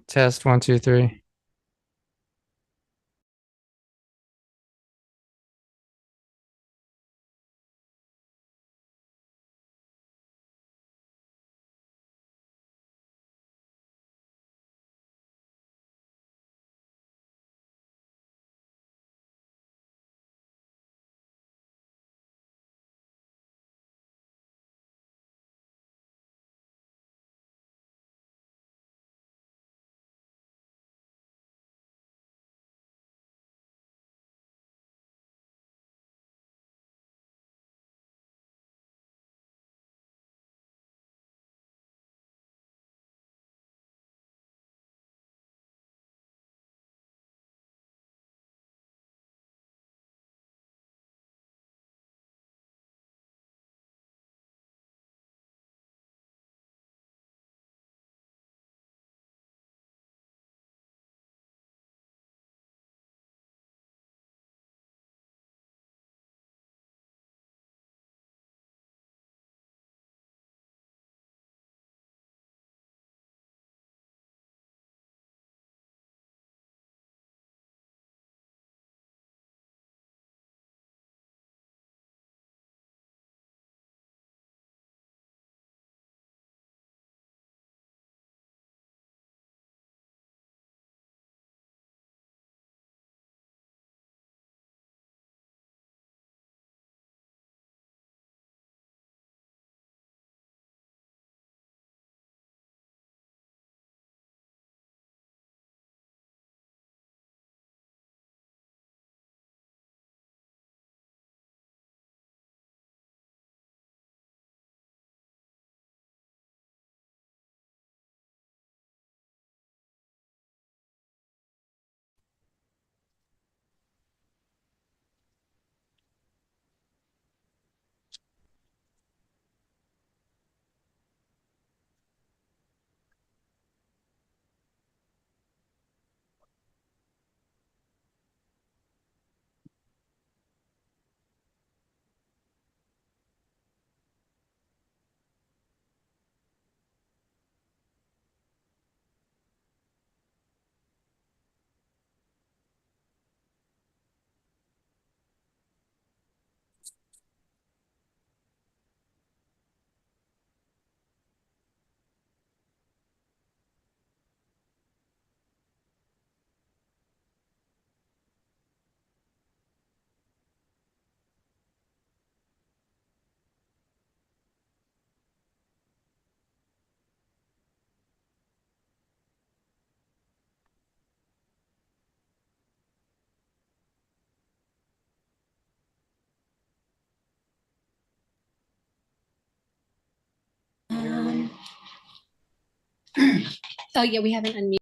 Test one, two, three. Oh yeah, we haven't unmuted.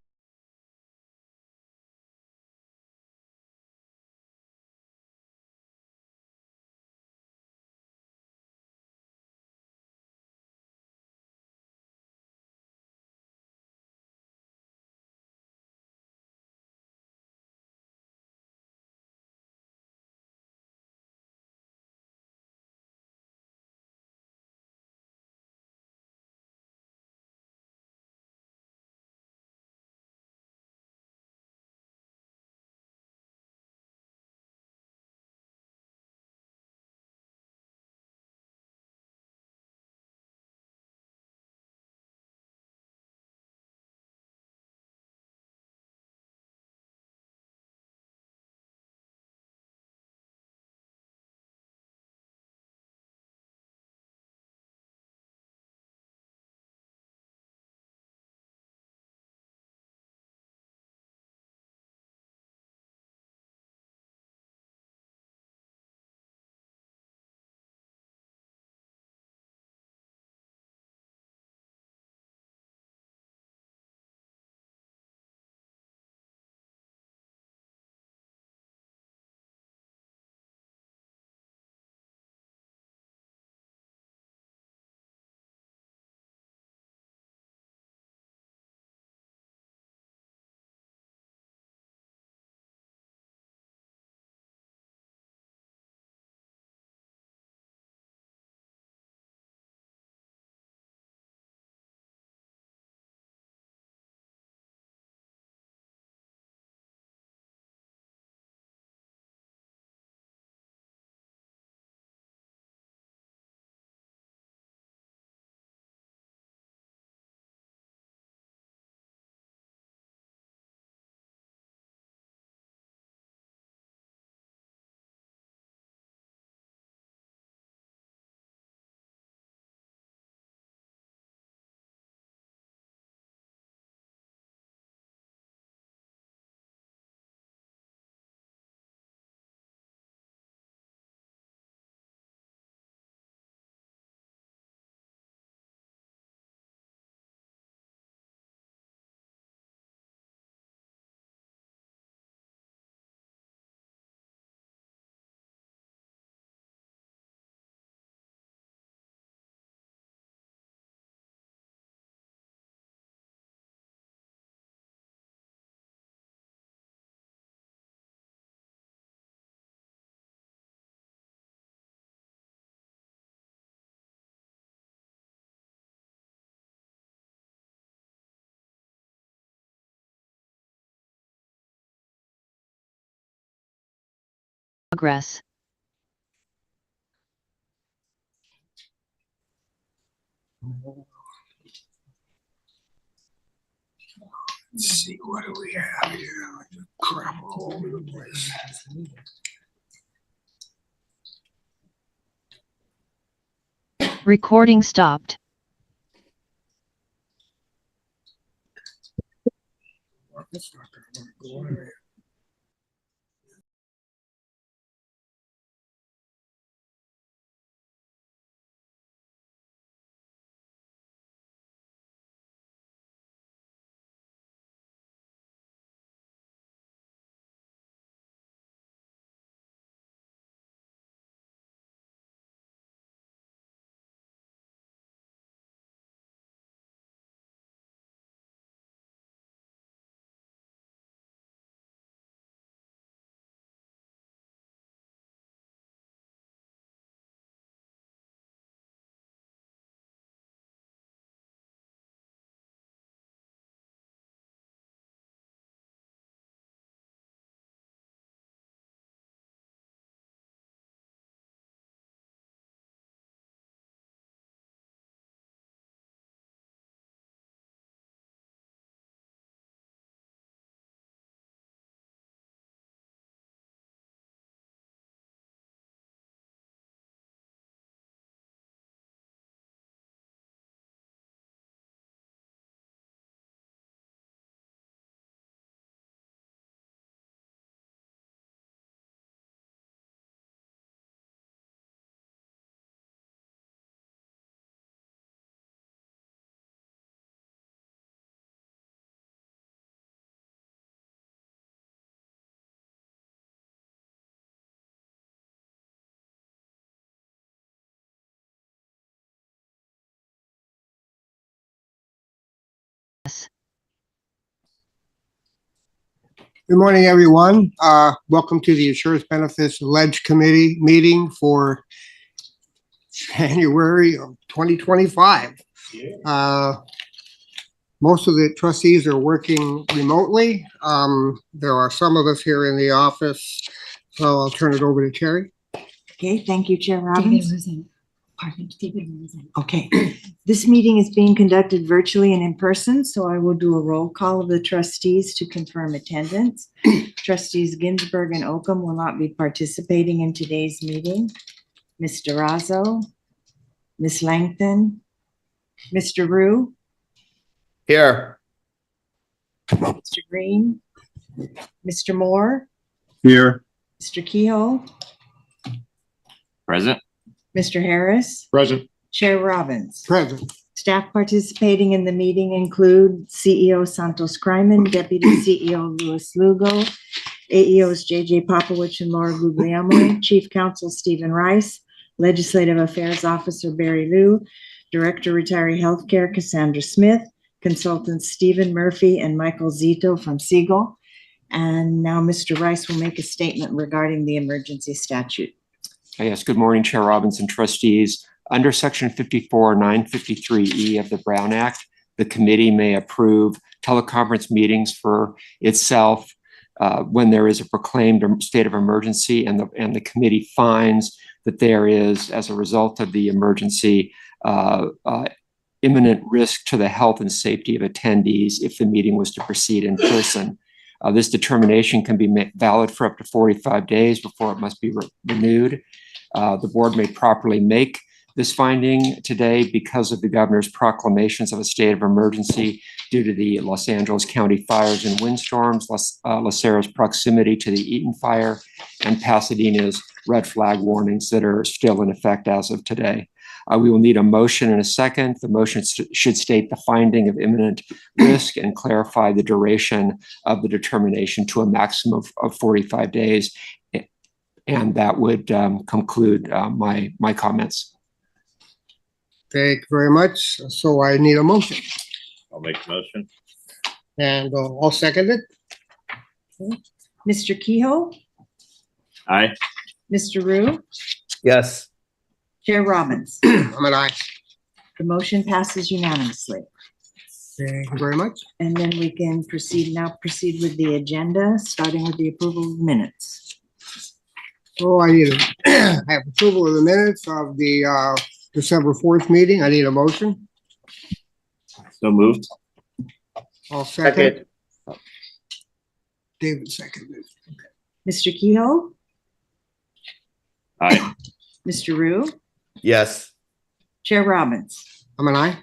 progress. Let's see, what do we have here? Crap all over the place. Recording stopped. It's not gonna go away. Good morning, everyone. Welcome to the Insurance Benefits Ledge Committee meeting for January of 2025. Most of the trustees are working remotely. There are some of us here in the office, so I'll turn it over to Terry. Okay, thank you, Chair David Robbins. Rosen. Pardon, David Rosen. Okay, this meeting is being conducted virtually and in person, so I will do a roll call of the trustees to confirm attendance. Trustees Ginsburg and Oakham will not be participating in today's meeting. Ms. Durazo, Ms. Langton, Mr. Rue, Here. Mr. Green, Mr. Moore, Here. Mr. Kehoe, Present. Mr. Harris, Present. Chair Robbins. Present. Staff participating in the meeting include CEO Santos Kryman, Deputy CEO Louis Lugo, AEOs JJ Popowich and Laura Guglielmo, Chief Counsel Stephen Rice, Legislative Affairs Officer Barry Liu, Director Retiree Healthcare Cassandra Smith, Consultants Stephen Murphy and Michael Zito from Siegel. And now Mr. Rice will make a statement regarding the emergency statute. Yes, good morning, Chair Robbins and trustees. Under Section 54-953E of the Brown Act, the committee may approve teleconference meetings for itself when there is a proclaimed state of emergency and the committee finds that there is, as a result of the emergency, imminent risk to the health and safety of attendees if the meeting was to proceed in person. This determination can be valid for up to 45 days before it must be renewed. The board may properly make this finding today because of the governor's proclamations of a state of emergency due to the Los Angeles County fires and windstorms, LACERA's proximity to the Eaton fire, and Pasadena's red flag warnings that are still in effect as of today. We will need a motion and a second. The motion should state the finding of imminent risk and clarify the duration of the determination to a maximum of 45 days. And that would conclude my comments. Thank you very much. So I need a motion. I'll make the motion. And I'll second it. Mr. Kehoe, Aye. Mr. Rue, Yes. Chair Robbins. I'm an aye. The motion passes unanimously. Thank you very much. And then we can proceed with the agenda, starting with the approval of minutes. Oh, I need I have approval of the minutes of the December 4th meeting. I need a motion. So moved. I'll second. David seconded. Mr. Kehoe, Aye. Mr. Rue, Yes. Chair Robbins. I'm an aye.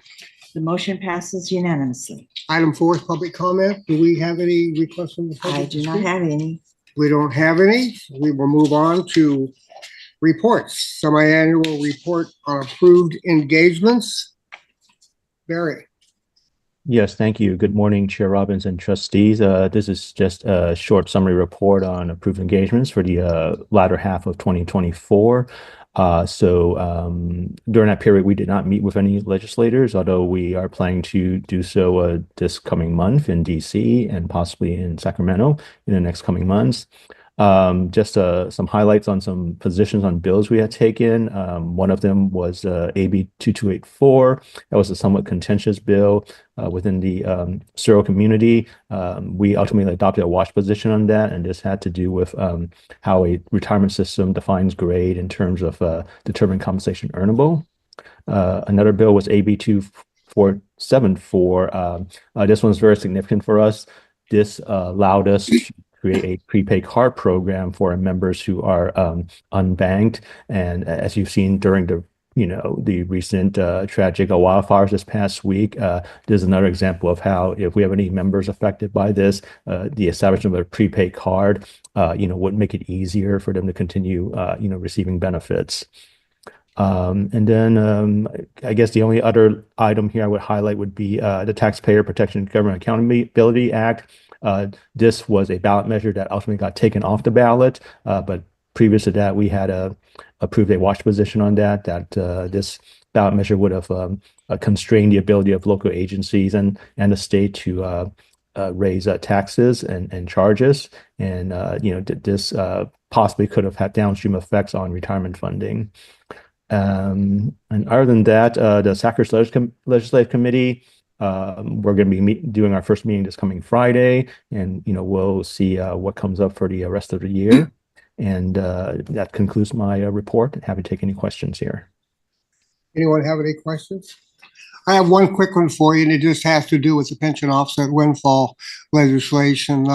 The motion passes unanimously. Item 4 is public comment. Do we have any requests from the public? I do not have any. We don't have any. We will move on to reports. Semi-annual report on approved engagements. Barry. Yes, thank you. Good morning, Chair Robbins and trustees. This is just a short summary report on approved engagements for the latter half of 2024. During that period, we did not meet with any legislators, although we are planning to do so this coming month in DC and possibly in Sacramento in the next coming months. Just some highlights on some positions on bills we had taken. One of them was AB 2284. That was a somewhat contentious bill within the Searle community. We ultimately adopted a watch position on that, and this had to do with how a retirement system defines grade in terms of determining compensation earnable. Another bill was AB 2474. This one's very significant for us. This allowed us to create a prepaid card program for our members who are unbanked. And as you've seen during the recent tragic wildfires this past week, there's another example of how if we have any members affected by this, the establishment of a prepaid card, would make it easier for them to continue, receiving benefits. And then I guess the only other item here I would highlight would be the Taxpayer Protection and Government Accountability Act. This was a ballot measure that ultimately got taken off the ballot, but previous to that, we had approved a watch position on that this ballot measure would have constrained the ability of local agencies and the state to raise taxes and charges. And, this possibly could have had downstream effects on retirement funding. And other than that, the Sacramento Legislative Committee, we're going to be doing our first meeting this coming Friday, and we'll see what comes up for the rest of the year. And that concludes my report. Happy to take any questions here. Anyone have any questions? I have one quick one for you, and it just has to do with the pension offset windfall legislation.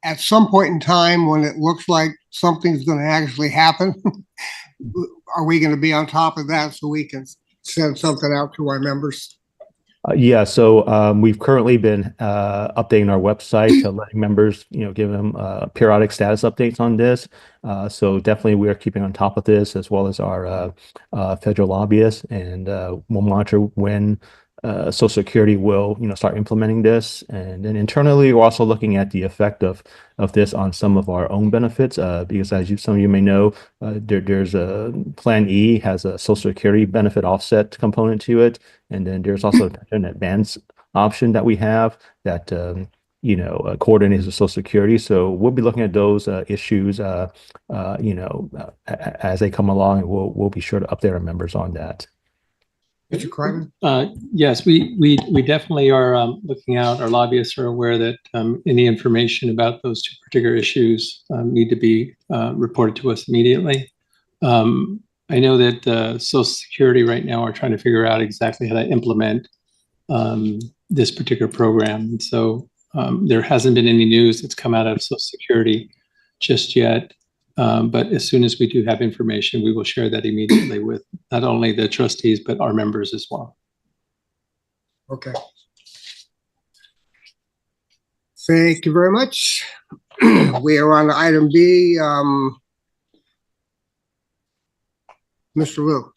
At some point in time, when it looks like something's going to actually happen, are we going to be on top of that so we can send something out to our members? Yeah, so we've currently been updating our website to letting members, give them periodic status updates on this. So definitely we are keeping on top of this, as well as our federal lobbyists, and we'll monitor when Social Security will, start implementing this. And then internally, we're also looking at the effect of this on some of our own benefits, because as some of you may know, there's a Plan E has a Social Security benefit offset component to it. And then there's also an advance option that we have that, coordinates with Social Security. So we'll be looking at those issues, as they come along, and we'll be sure to update our members on that. Mr. Kryman? Yes, we definitely are looking out. Our lobbyists are aware that any information about those two particular issues need to be reported to us immediately. I know that Social Security right now are trying to figure out exactly how to implement this particular program. And so there hasn't been any news that's come out of Social Security just yet. But as soon as we do have information, we will share that immediately with not only the trustees, but our members as well. Okay. Thank you very much. We are on item B. Mr. Liu.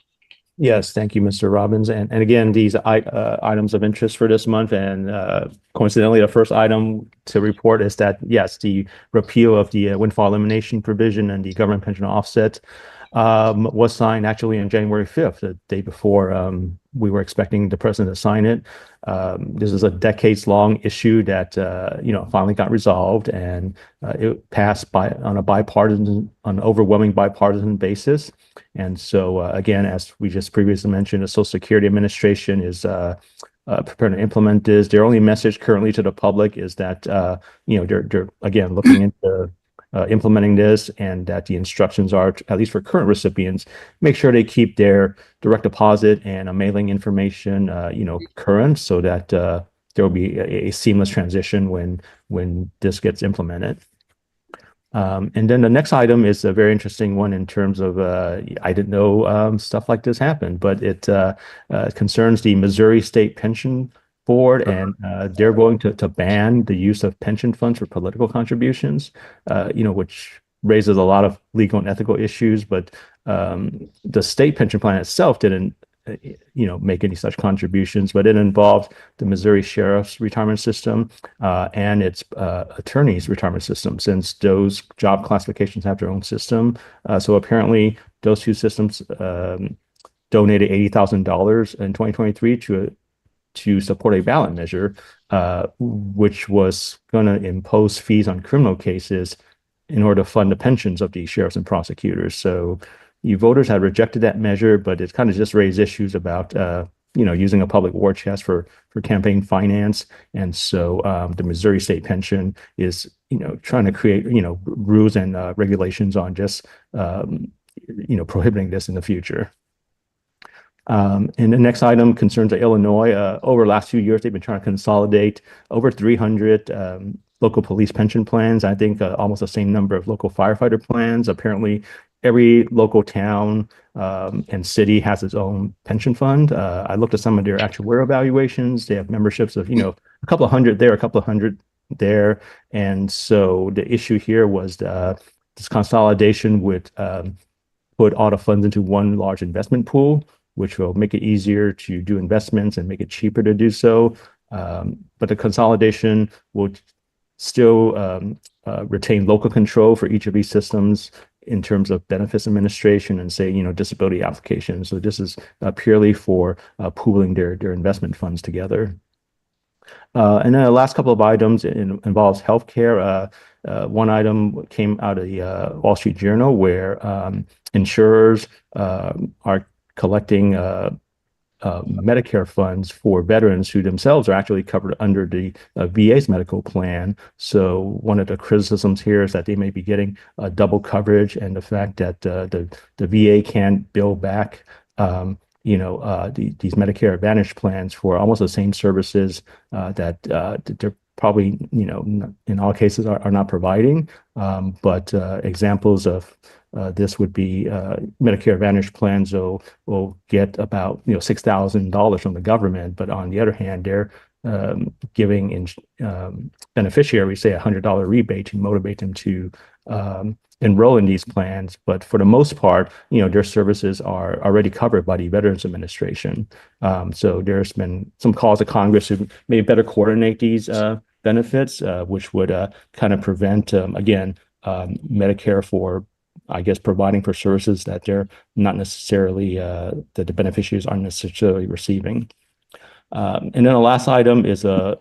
Yes, thank you, Mr. Robbins. And again, these items of interest for this month, and coincidentally, the first item to report is that, yes, the repeal of the windfall elimination provision and the government pension offset was signed actually on January 5th, the day before we were expecting the president to sign it. This is a decades-long issue that finally got resolved, and it passed on an overwhelming bipartisan basis. And so again, as we just previously mentioned, the Social Security Administration is preparing to implement this. Their only message currently to the public is that they're again looking into implementing this, and that the instructions are, at least for current recipients, make sure they keep their direct deposit and mailing information, current, so that there will be a seamless transition when this gets implemented. And then the next item is a very interesting one in terms of, I didn't know stuff like this happened, but it concerns the Missouri State Pension Board, and they're going to ban the use of pension funds for political contributions, which raises a lot of legal and ethical issues. But the state pension plan itself didn't make any such contributions, but it involved the Missouri Sheriff's retirement system and its attorney's retirement system, since those job classifications have their own system. So apparently those two systems donated $80,000 in 2023 to support a ballot measure, which was going to impose fees on criminal cases in order to fund the pensions of the sheriffs and prosecutors. So you voters had rejected that measure, but it's kind of just raised issues about, using a public war chest for campaign finance. And so the Missouri State Pension is, trying to create, rules and regulations on just, prohibiting this in the future. And the next item concerns Illinois. Over the last few years, they've been trying to consolidate over 300 local police pension plans. I think almost the same number of local firefighter plans. Apparently, every local town and city has its own pension fund. I looked at some of their actuarial evaluations. They have memberships of, a couple of hundred there, a couple of hundred there. And so the issue here was this consolidation would put all the funds into one large investment pool, which will make it easier to do investments and make it cheaper to do so. But the consolidation would still retain local control for each of these systems in terms of benefits administration and, say, disability applications. So this is purely for pooling their investment funds together. And then the last couple of items involves healthcare. One item came out of the Wall Street Journal, where insurers are collecting Medicare funds for veterans who themselves are actually covered under the VA's medical plan. So one of the criticisms here is that they may be getting double coverage, and the fact that the VA can't bill back these Medicare Advantage plans for almost the same services that they're probably, in all cases are not providing. But examples of this would be Medicare Advantage plans will get about $6,000 from the government, but on the other hand, they're giving beneficiaries, say, $100 rebate to motivate them to enroll in these plans. But for the most part, their services are already covered by the Veterans Administration. So there's been some calls to Congress to maybe better coordinate these benefits, which would kind of prevent, again, Medicare for, I guess, providing for services that they're not necessarily, that the beneficiaries aren't necessarily receiving. And then the last item is a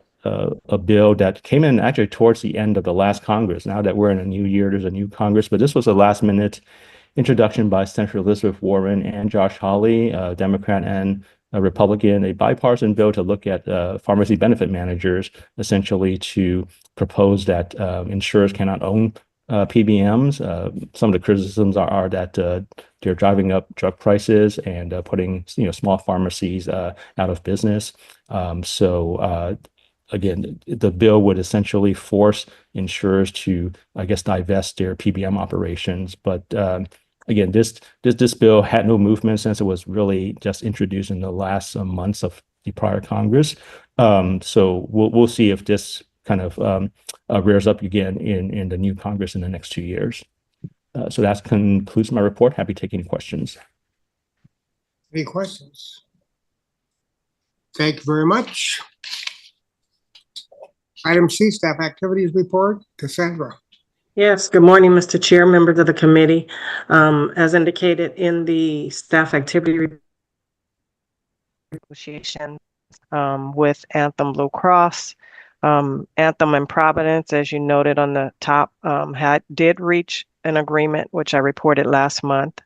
bill that came in actually towards the end of the last Congress. Now that we're in a new year, there's a new Congress, but this was a last minute introduction by Senator Elizabeth Warren and Josh Hawley, Democrat and a Republican, a bipartisan bill to look at pharmacy benefit managers, essentially to propose that insurers cannot own PBMs. Some of the criticisms are that they're driving up drug prices and putting small pharmacies out of business. Again, the bill would essentially force insurers to, I guess, divest their PBM operations. But again, this bill had no movement since it was really just introduced in the last months of the prior Congress. So we'll see if this kind of rears up again in the new Congress in the next 2 years. So that concludes my report. Happy to take any questions. Any questions? Thank you very much. Item C, staff activities report. Cassandra. Yes, good morning, Mr. Chair, members of the committee. As indicated in the staff activity negotiation with Anthem Blue Cross, Anthem and Providence, as you noted on the top, did reach an agreement, which I reported last month.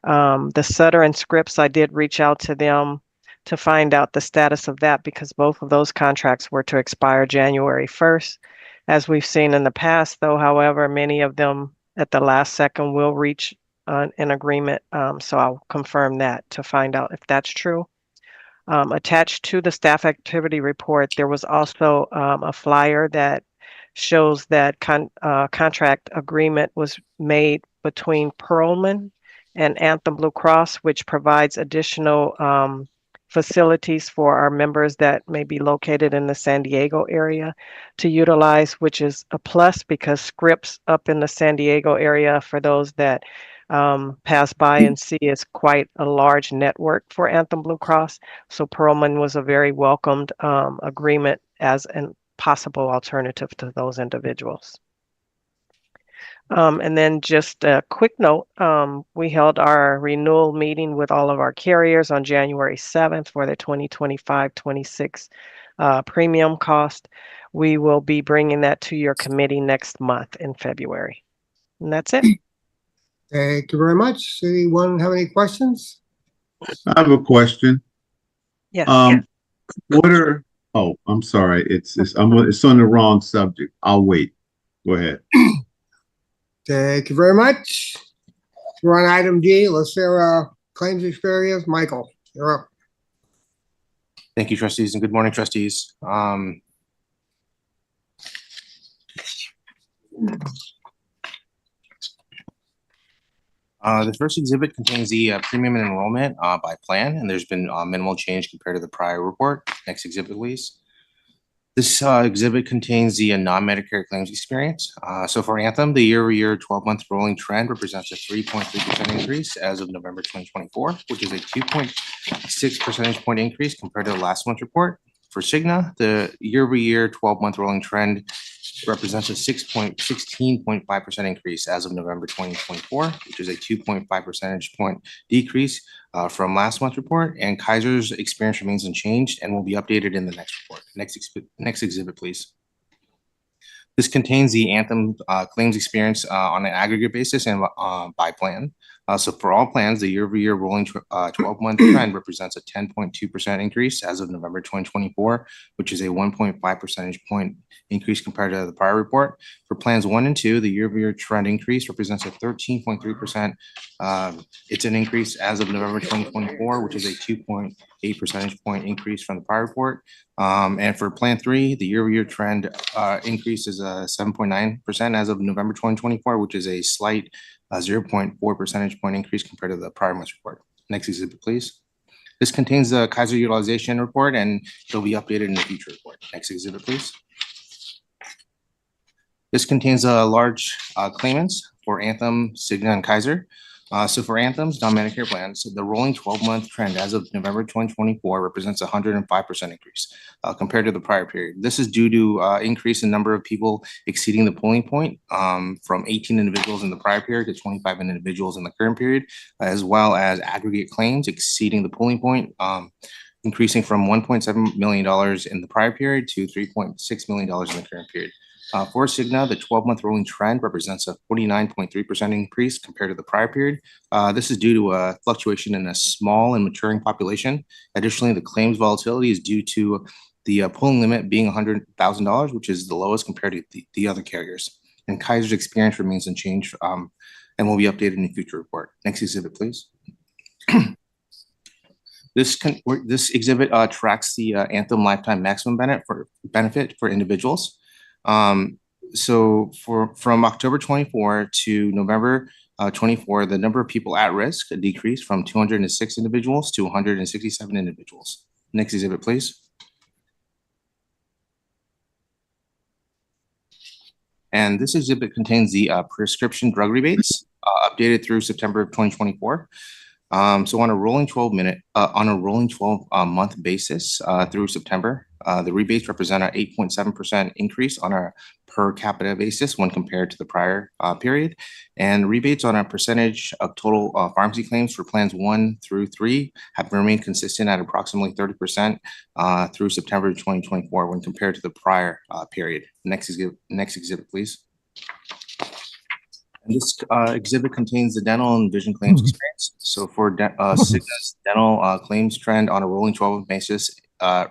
The Sutter and Scripps, I did reach out to them to find out the status of that, because both of those contracts were to expire January 1st. As we've seen in the past, though, however, many of them at the last second will reach an agreement. So I'll confirm that to find out if that's true. Attached to the staff activity report, there was also a flyer that shows that contract agreement was made between Pearlman and Anthem Blue Cross, which provides additional facilities for our members that may be located in the San Diego area to utilize, which is a plus because Scripps up in the San Diego area, for those that pass by and see, is quite a large network for Anthem Blue Cross. So Pearlman was a very welcomed agreement as a possible alternative to those individuals. And then just a quick note, we held our renewal meeting with all of our carriers on January 7th for the 2025-26 premium cost. We will be bringing that to your committee next month in February. And that's it. Thank you very much. Anyone have any questions? I have a question. Yes. What are, oh, I'm sorry. It's on the wrong subject. I'll wait. Go ahead. Thank you very much. We're on item D, LACERA claims experience. Michael, you're up. Thank you, trustees, and good morning, trustees. The first exhibit contains the premium and enrollment by plan, and there's been minimal change compared to the prior report. Next exhibit, please. This exhibit contains the non-Medicare claims experience. So for Anthem, the year-over-year 12-month rolling trend represents a 3.3% increase as of November 2024, which is a 2.6 percentage point increase compared to the last month's report. For Cigna, the year-over-year 12-month rolling trend represents a 16.5% increase as of November 2024, which is a 2.5 percentage point decrease from last month's report. And Kaiser's experience remains unchanged and will be updated in the next report. Next exhibit, please. This contains the Anthem claims experience on an aggregate basis and by plan. So for all plans, the year-over-year rolling 12-month trend represents a 10.2% increase as of November 2024, which is a 1.5 percentage point increase compared to the prior report. For plans 1 and 2, the year-over-year trend increase represents a 13.3%. It's an increase as of November 2024, which is a 2.8 percentage point increase from the prior report. And for plan 3, the year-over-year trend increase is 7.9% as of November 2024, which is a slight 0.4 percentage point increase compared to the prior month's report. Next exhibit, please. This contains the Kaiser utilization report and it'll be updated in the future report. Next exhibit, please. This contains large claimants for Anthem, Cigna, and Kaiser. So for Anthem's non-Medicare plans, the rolling 12-month trend as of November 2024 represents a 105% increase compared to the prior period. This is due to increase in number of people exceeding the polling point from 18 individuals in the prior period to 25 individuals in the current period, as well as aggregate claims exceeding the polling point, increasing from $1.7 million in the prior period to $3.6 million in the current period. For Cigna, the 12-month rolling trend represents a 49.3% increase compared to the prior period. This is due to a fluctuation in a small and maturing population. Additionally, the claims volatility is due to the polling limit being $100,000, which is the lowest compared to the other carriers. And Kaiser's experience remains unchanged and will be updated in a future report. Next exhibit, please. This exhibit tracks the Anthem lifetime maximum benefit for individuals. So from October 24 to November 24, the number of people at risk decreased from 206 individuals to 167 individuals. Next exhibit, please. And this exhibit contains the prescription drug rebates updated through September of 2024. So on a rolling 12-month basis through September, the rebates represent an 8.7% increase on a per capita basis when compared to the prior period. And rebates on a percentage of total pharmacy claims for plans 1 through 3 have remained consistent at approximately 30% through September 2024 when compared to the prior period. Next exhibit, please. And this exhibit contains the dental and vision claims experience. So for Cigna's dental claims trend on a rolling 12-month basis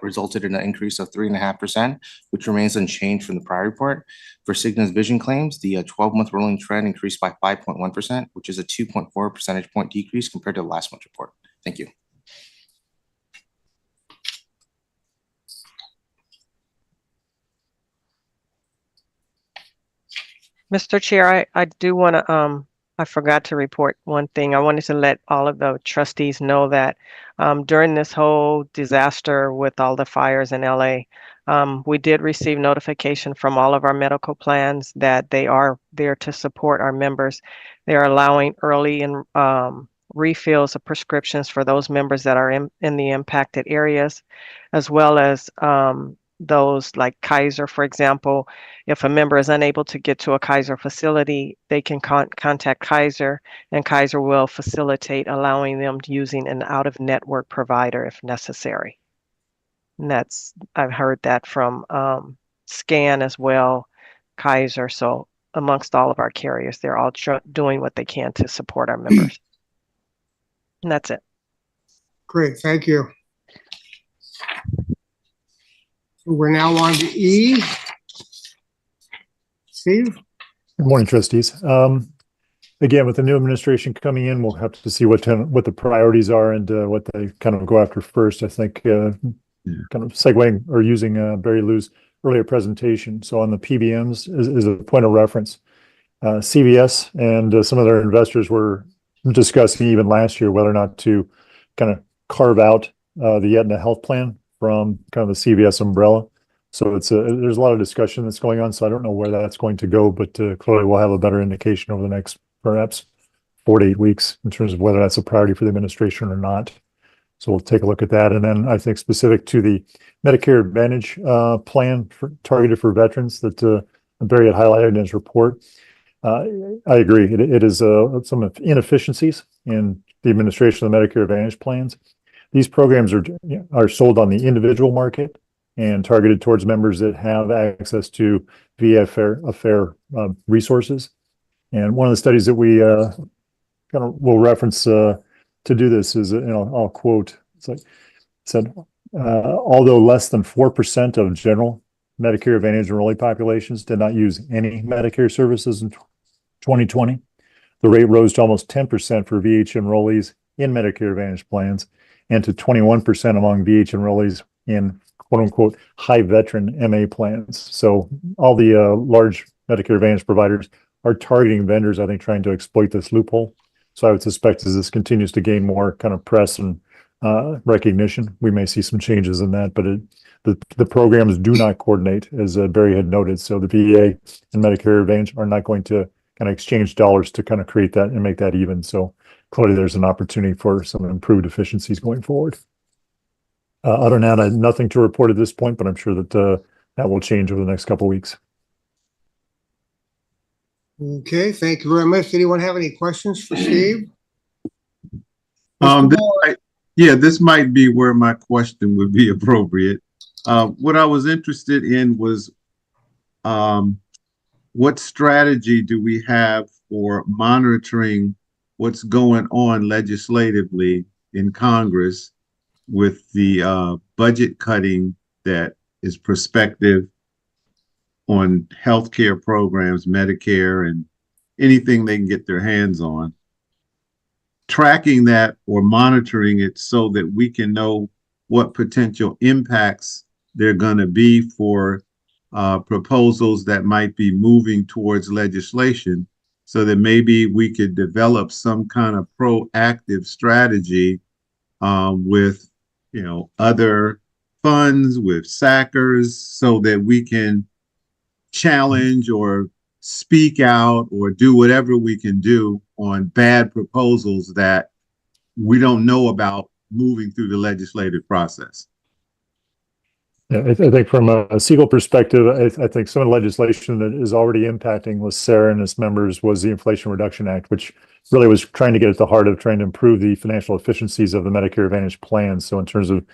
resulted in an increase of 3.5%, which remains unchanged from the prior report. For Cigna's vision claims, the 12-month rolling trend increased by 5.1%, which is a 2.4 percentage point decrease compared to last month's report. Thank you. Mr. Chair, I do want to, I forgot to report one thing. I wanted to let all of the trustees know that during this whole disaster with all the fires in LA, we did receive notification from all of our medical plans that they are there to support our members. They are allowing early and refills of prescriptions for those members that are in the impacted areas, as well as those like Kaiser, for example. If a member is unable to get to a Kaiser facility, they can contact Kaiser, and Kaiser will facilitate allowing them using an out-of-network provider if necessary. And I've heard that from SCAN as well, Kaiser. So amongst all of our carriers, they're all doing what they can to support our members. And that's it. Great, thank you. We're now on to E. Steve? Good morning, trustees. Again, with the new administration coming in, we'll have to see what the priorities are and what they kind of go after first. I think kind of segueing or using Barry Lou's earlier presentation. So on the PBMs is a point of reference. CVS and some of their investors were discussing even last year whether or not to kind of carve out the Aetna health plan from kind of the CVS umbrella. So there's a lot of discussion that's going on. So I don't know where that's going to go, but clearly we'll have a better indication over the next perhaps 4 to 8 weeks in terms of whether that's a priority for the administration or not. So we'll take a look at that. And then I think specific to the Medicare Advantage plan targeted for veterans that Barry had highlighted in his report. I agree. It is some inefficiencies in the administration of the Medicare Advantage plans. These programs are sold on the individual market and targeted towards members that have access to VA affair resources. And one of the studies that we kind of will reference to do this is, I'll quote, it said, although less than 4% of general Medicare Advantage enrollee populations did not use any Medicare services in 2020, the rate rose to almost 10% for VH enrollees in Medicare Advantage plans and to 21% among VH enrollees in quote unquote high veteran MA plans. So all the large Medicare Advantage providers are targeting vendors, I think, trying to exploit this loophole. So I would suspect as this continues to gain more kind of press and recognition, we may see some changes in that, but the programs do not coordinate, as Barry had noted. So the VA and Medicare Advantage are not going to kind of exchange dollars to kind of create that and make that even. So clearly there's an opportunity for some improved efficiencies going forward. Other than that, I have nothing to report at this point, but I'm sure that that will change over the next couple of weeks. Okay, thank you very much. Anyone have any questions for Steve? This might be where my question would be appropriate. What I was interested in was what strategy do we have for monitoring what's going on legislatively in Congress with the budget cutting that is prospective on healthcare programs, Medicare, and anything they can get their hands on, tracking that or monitoring it so that we can know what potential impacts they're going to be for proposals that might be moving towards legislation, so that maybe we could develop some kind of proactive strategy with, other funds, with SACers, so that we can challenge or speak out or do whatever we can do on bad proposals that we don't know about moving through the legislative process. Yeah, I think from a Siegel perspective, I think some of the legislation that is already impacting LACERA and its members was the Inflation Reduction Act, which really was trying to get at the heart of trying to improve the financial efficiencies of the Medicare Advantage plans. So in terms of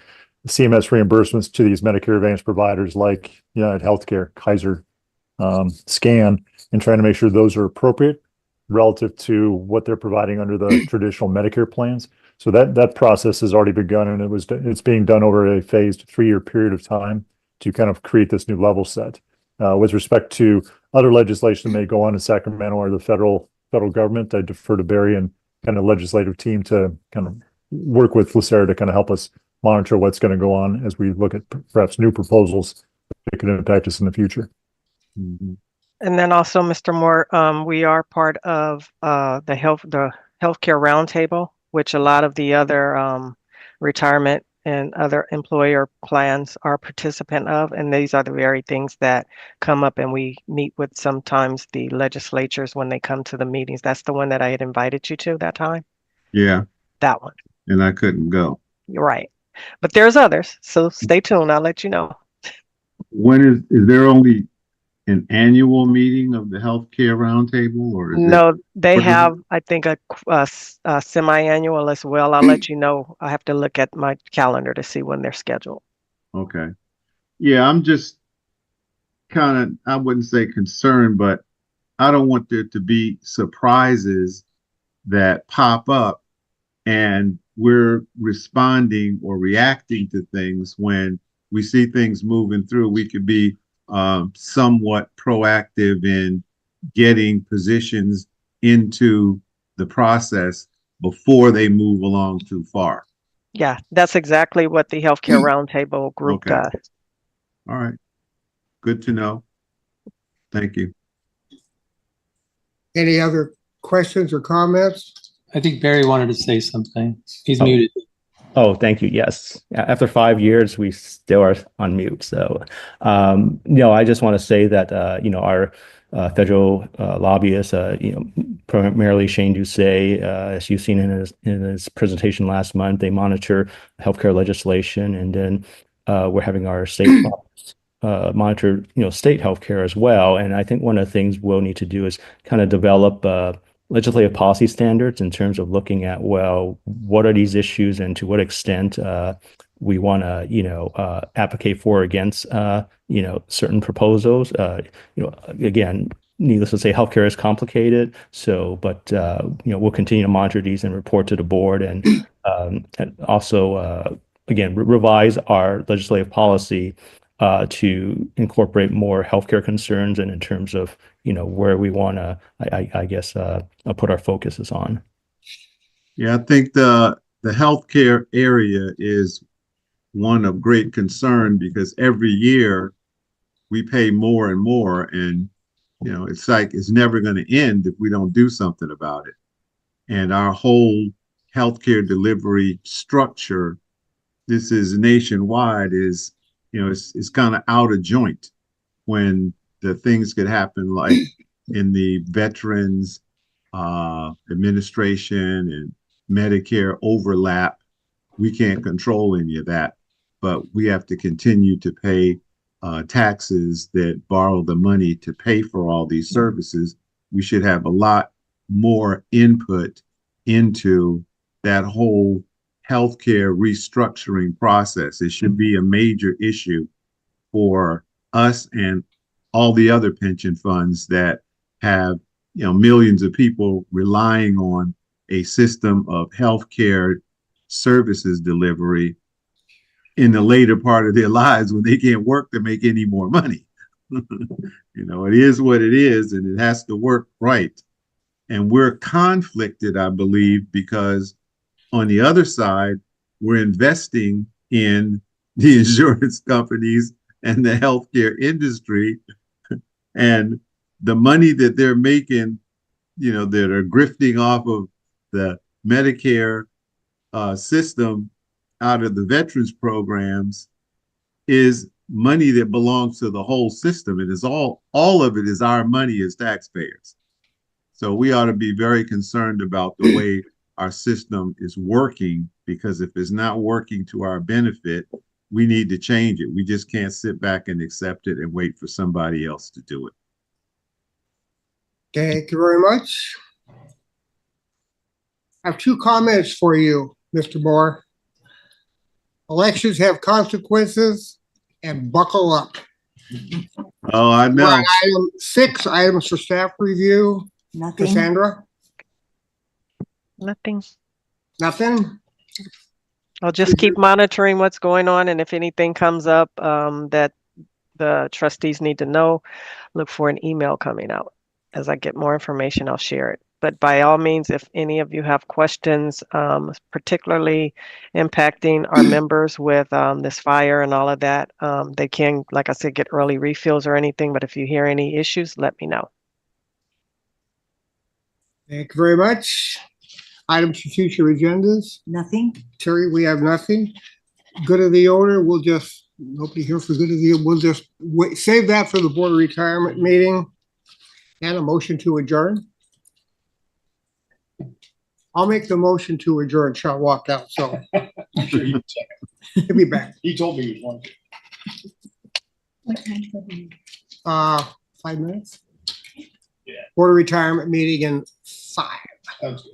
CMS reimbursements to these Medicare Advantage providers like United Healthcare, Kaiser, SCAN, and trying to make sure those are appropriate relative to what they're providing under the traditional Medicare plans. So that process has already begun, and it's being done over a phased 3-year period of time to kind of create this new level set. With respect to other legislation that may go on in Sacramento or the federal government, I defer to Barry and kind of legislative team to kind of work with LACERA to kind of help us monitor what's going to go on as we look at perhaps new proposals that can impact us in the future. Mhm. And then also, Mr. Moore, we are part of the healthcare roundtable, which a lot of the other retirement and other employer plans are participant of. And these are the very things that come up, and we meet with sometimes the legislatures when they come to the meetings. That's the one that I had invited you to that time. Yeah, That one. and I couldn't go. You're right. But there's others. So stay tuned. I'll let you know. When is there only an annual meeting of the healthcare roundtable, or is it? No, they what is have, I think, a semi-annual as well. I'll let you know. I have to look at my calendar to see when they're scheduled. Okay. Yeah, I'm just kind of, I wouldn't say concerned, but I don't want there to be surprises that pop up and we're responding or reacting to things when we see things moving through. We could be somewhat proactive in getting positions into the process before they move along too far. Yeah, that's exactly what the Healthcare Roundtable group Okay. does. All right. Good to know. Thank you. Any other questions or comments? I think Barry wanted to say something. He's Oh. muted. Oh, thank you. Yes. After 5 years, we still are on mute. So, I just want to say that, our federal lobbyists, primarily Shane Doucet, as you've seen in his presentation last month, they monitor healthcare legislation, and then we're having our state monitor, state healthcare as well. And I think one of the things we'll need to do is kind of develop legislative policy standards in terms of looking at, well, what are these issues and to what extent we want to, advocate for or against, certain proposals. Again, needless to say, healthcare is complicated. So, but, we'll continue to monitor these and report to the board, and also, again, revise our legislative policy to incorporate more healthcare concerns, and in terms of, where we want to, I guess, put our focuses on. Yeah, I think the healthcare area is one of great concern because every year we pay more and more, and it's like it's never going to end if we don't do something about it. And our whole healthcare delivery structure, this is nationwide, is it's kind of out of joint when the things could happen like in the Veterans Administration and Medicare overlap. We can't control any of that, but we have to continue to pay taxes that borrow the money to pay for all these services. We should have a lot more input into that whole healthcare restructuring process. It should be a major issue for us and all the other pension funds that have, millions of people relying on a system of healthcare services delivery in the later part of their lives when they can't work to make any more money. It is what it is, and it has to work right. And we're conflicted, I believe, because on the other side, we're investing in the insurance companies and the healthcare industry, and the money that they're making, that are grifting off of the Medicare system out of the veterans programs is money that belongs to the whole system. It is all of it is our money as taxpayers. So we ought to be very concerned about the way our system is working, because if it's not working to our benefit, we need to change it. We just can't sit back and accept it and wait for somebody else to do it. Thank you very much. I have 2 comments for you, Mr. Moore. Elections have consequences, and buckle up. Oh, I know. We're on item 6, items for staff review. Nothing. Cassandra? Nothing. Nothing? I'll just keep monitoring what's going on, and if anything comes up that the trustees need to know, look for an email coming out. As I get more information, I'll share it. But by all means, if any of you have questions, particularly impacting our members with this fire and all of that, they can, like I said, get early refills or anything. But if you hear any issues, let me know. Thank you very much. Items for future agendas. Nothing? Terry, we have nothing. Good of the order, we'll just, nobody here for good of the, we'll just wait, save that for the board of retirement meeting. And a motion to adjourn. I'll make the motion to adjourn. Shall walk out, so he'll be back. He told me he was wanting to. What time for the? 5 minutes. Yeah. Board of retirement meeting in 5. Sounds good.